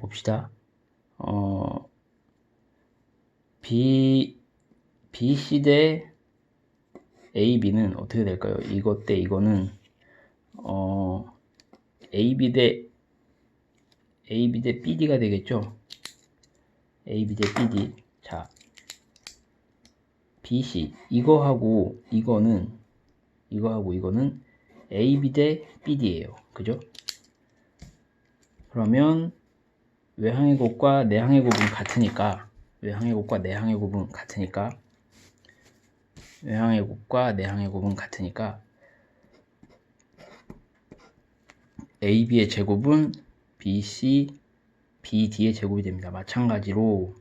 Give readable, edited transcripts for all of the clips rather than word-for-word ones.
봅시다. BC 대 AB는 어떻게 될까요? 이것 대 이거는 AB 대 BD가 되겠죠? AB 대 BD. 자, BC 이거하고 이거는 AB 대 BD예요. 그죠? 그러면 외항의 곱과 내항의 곱은 같으니까 외항의 곱과 내항의 곱은 같으니까 AB의 제곱은 BC, BD의 제곱이 됩니다. 마찬가지로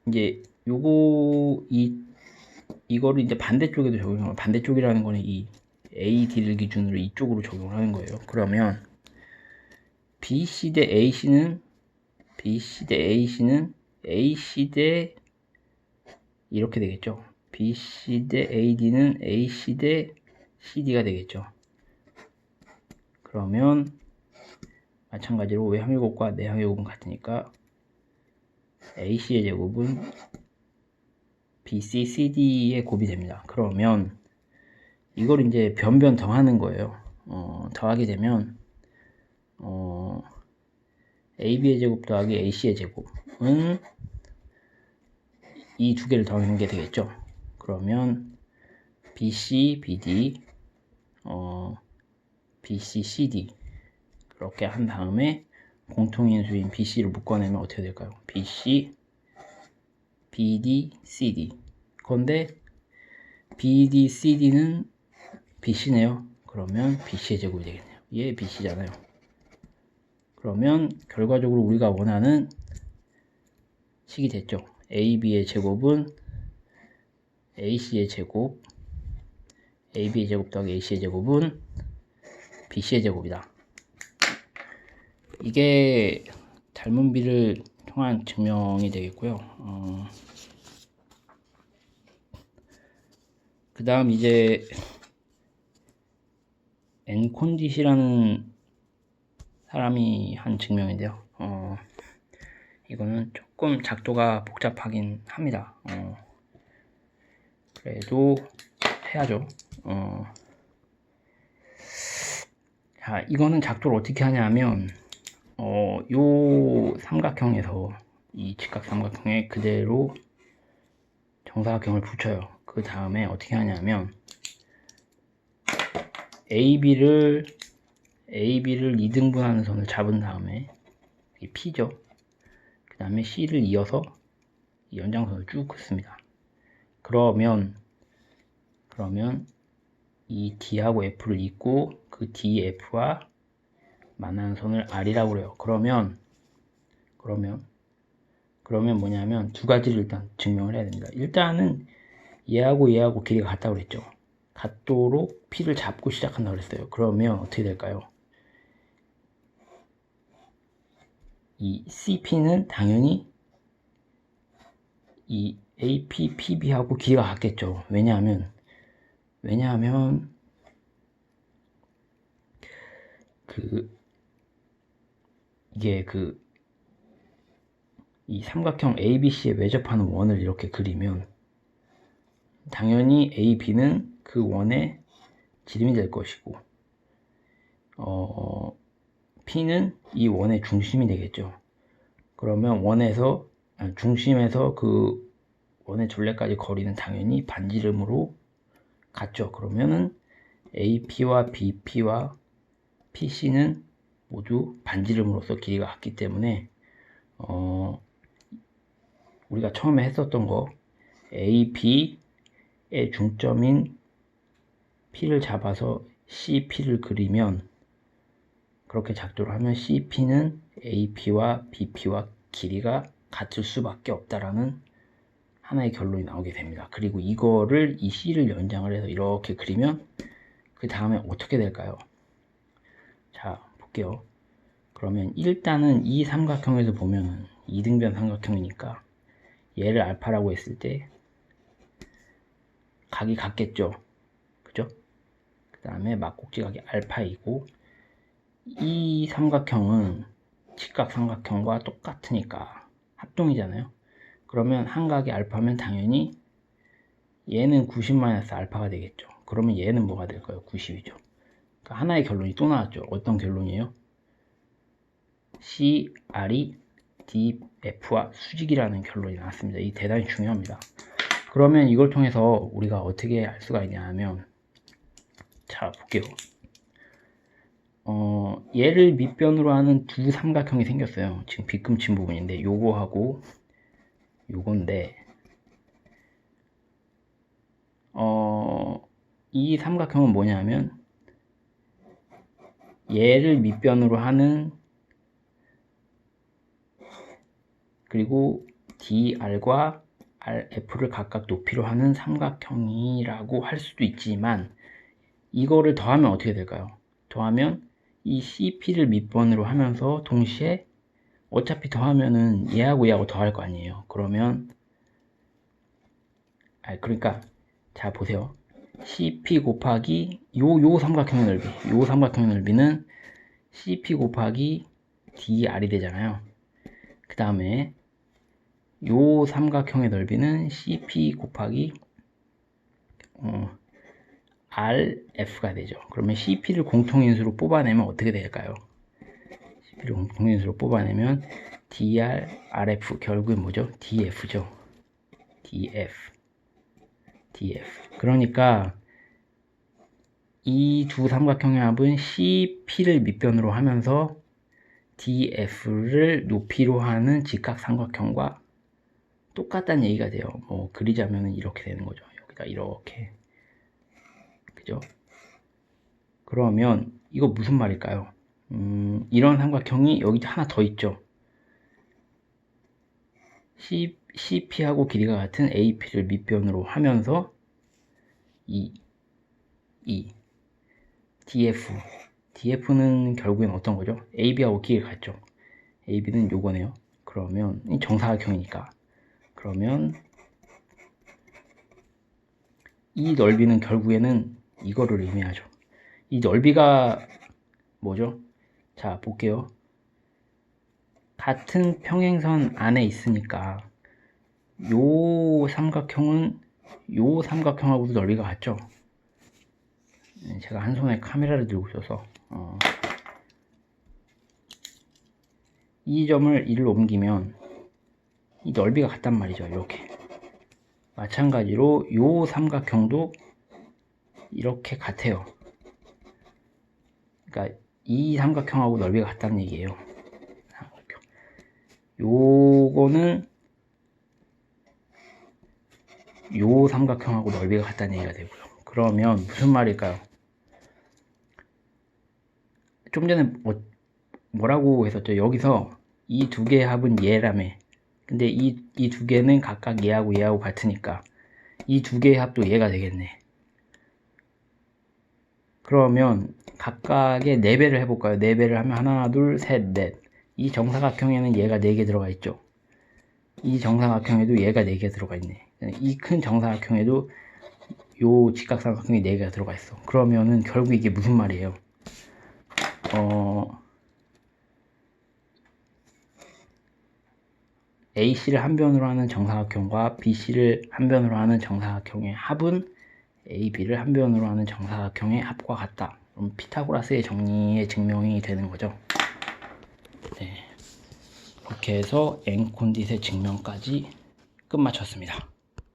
이제 이거를 이제 반대쪽에도 적용하면, 반대쪽이라는 거는 이 AD를 기준으로 이쪽으로 적용을 하는 거예요. 그러면 BC 대 AC는 AC 대 이렇게 되겠죠. BC 대 AD는 AC 대 CD가 되겠죠. 그러면 마찬가지로 외항의 곱과 내항의 곱은 같으니까 AC의 제곱은 BC, CD의 곱이 됩니다. 그러면 이걸 이제 변변 더하는 거예요. 더하게 되면 AB의 제곱 더하기 AC의 제곱은 이 두 개를 더하는 게 되겠죠. 그러면 BC, BD, BC, CD 그렇게 한 다음에 공통인수인 BC를 묶어내면 어떻게 될까요? BC, BD, CD. 그런데 BD, CD는 BC네요. 그러면 BC의 제곱이 되겠네요. 얘 BC잖아요. 그러면 결과적으로 우리가 원하는 식이 됐죠. AB의 제곱은 AC의 제곱, AB의 제곱 더하기 AC의 제곱은 BC의 제곱이다. 이게 닮은 비를 통한 증명이 되겠고요. 그 다음 이제 엔콘디시라는 사람이 한 증명인데요. 이거는 조금 작도가 복잡하긴 합니다. 그래도 해야죠. 자, 이거는 작도를 어떻게 하냐면 요 삼각형에서 이 직각 삼각형에 그대로 정사각형을 붙여요. 그 다음에 어떻게 하냐면 AB를 2등분하는 선을 잡은 다음에 이게 P죠. 그 다음에 C를 이어서 이 연장선을 쭉 긋습니다. 그러면 이 D하고 F를 잇고 그 DF와 만나는 선을 R이라고 그래요. 그러면 뭐냐면 두 가지를 일단 증명을 해야 됩니다. 일단은 얘하고 길이가 같다고 그랬죠. 같도록 P를 잡고 시작한다고 그랬어요. 그러면 어떻게 될까요? 이 CP는 당연히 이 AP, PB하고 길이가 같겠죠. 왜냐하면 이게 이 삼각형 ABC에 외접하는 원을 이렇게 그리면 당연히 AB는 그 원의 지름이 될 것이고 P는 이 원의 중심이 되겠죠. 그러면 중심에서 그 원의 둘레까지 거리는 당연히 반지름으로 같죠. 그러면은 AP와 BP와 PC는 모두 반지름으로서 길이가 같기 때문에 우리가 처음에 했었던 거 AP의 중점인 P를 잡아서 CP를 그리면, 그렇게 작도를 하면 CP는 AP와 BP와 길이가 같을 수밖에 없다라는 하나의 결론이 나오게 됩니다. 그리고 이거를 이 C를 연장을 해서 이렇게 그리면 그 다음에 어떻게 될까요? 자, 볼게요. 그러면 일단은 이 삼각형에서 보면 이등변 삼각형이니까 얘를 알파라고 했을 때 각이 같겠죠. 그죠? 그 다음에 막곡지각이 알파이고 이 삼각형은 직각삼각형과 똑같으니까 합동이잖아요. 그러면 한각의 알파면 당연히 얘는 90-알파가 되겠죠. 그러면 얘는 뭐가 될까요? 90이죠. 그러니까 하나의 결론이 또 나왔죠. 어떤 결론이에요? C, R이 D, F와 수직이라는 결론이 나왔습니다. 이 대단히 중요합니다. 그러면 이걸 통해서 우리가 어떻게 알 수가 있냐 하면, 자 볼게요. 얘를 밑변으로 하는 두 삼각형이 생겼어요. 지금 빗금친 부분인데 요거하고 요건데 이 삼각형은 뭐냐면 얘를 밑변으로 하는, 그리고 DR과 RF를 각각 높이로 하는 삼각형이라고 할 수도 있지만, 이거를 더하면 어떻게 될까요? 더하면 이 CP를 밑변으로 하면서 동시에 어차피 더하면은 얘하고 얘하고 더할 거 아니에요. 그러면 그러니까 자 보세요. CP 곱하기 요 삼각형의 넓이, 요 삼각형의 넓이는 CP 곱하기 DR이 되잖아요. 그 다음에 요 삼각형의 넓이는 CP 곱하기 RF가 되죠. 그러면 CP를 공통인수로 뽑아내면 어떻게 될까요? CP를 공통인수로 뽑아내면 DR, RF 결국엔 뭐죠? DF죠. DF. 그러니까 이 두 삼각형의 합은 CP를 밑변으로 하면서 DF를 높이로 하는 직각삼각형과 똑같다는 얘기가 돼요. 뭐 그리자면 이렇게 되는 거죠. 여기가 이렇게, 그죠? 그러면 이거 무슨 말일까요? 이런 삼각형이 여기 하나 더 있죠. CP하고 길이가 같은 AP를 밑변으로 하면서 DF는 결국엔 어떤 거죠? AB하고 길이가 같죠. AB는 요거네요. 그러면 이 정사각형이니까, 그러면 이 넓이는 결국에는 이거를 의미하죠. 이 넓이가 뭐죠? 자 볼게요. 같은 평행선 안에 있으니까 요 삼각형은 요 삼각형하고도 넓이가 같죠. 제가 한 손에 카메라를 들고 있어서 이 점을 1로 옮기면 이 넓이가 같단 말이죠. 이렇게 마찬가지로 요 삼각형도 이렇게 같아요. 그러니까 이 삼각형하고 넓이가 같다는 얘기예요. 요거는 요 삼각형하고 넓이가 같다는 얘기가 되고요. 그러면 무슨 말일까요? 좀 전에 뭐라고 했었죠? 여기서 이 두 개의 합은 얘라며. 근데 이 두 개는 각각 얘하고 얘하고 같으니까 이 두 개의 합도 얘가 되겠네. 그러면 각각의 4배를 해볼까요? 4배를 하면 하나, 둘, 셋, 넷. 이 정사각형에는 얘가 4개 들어가 있죠. 이 정사각형에도 얘가 4개 들어가 있네. 이 큰 정사각형에도 요 직각삼각형이 4개가 들어가 있어. 그러면은 결국 이게 무슨 말이에요? AC를 한 변으로 하는 정사각형과 BC를 한 변으로 하는 정사각형의 합은 AB를 한 변으로 하는 정사각형의 합과 같다. 그럼 피타고라스의 정리의 증명이 되는 거죠. 네. 이렇게 해서 엔콘딧의 증명까지 끝마쳤습니다.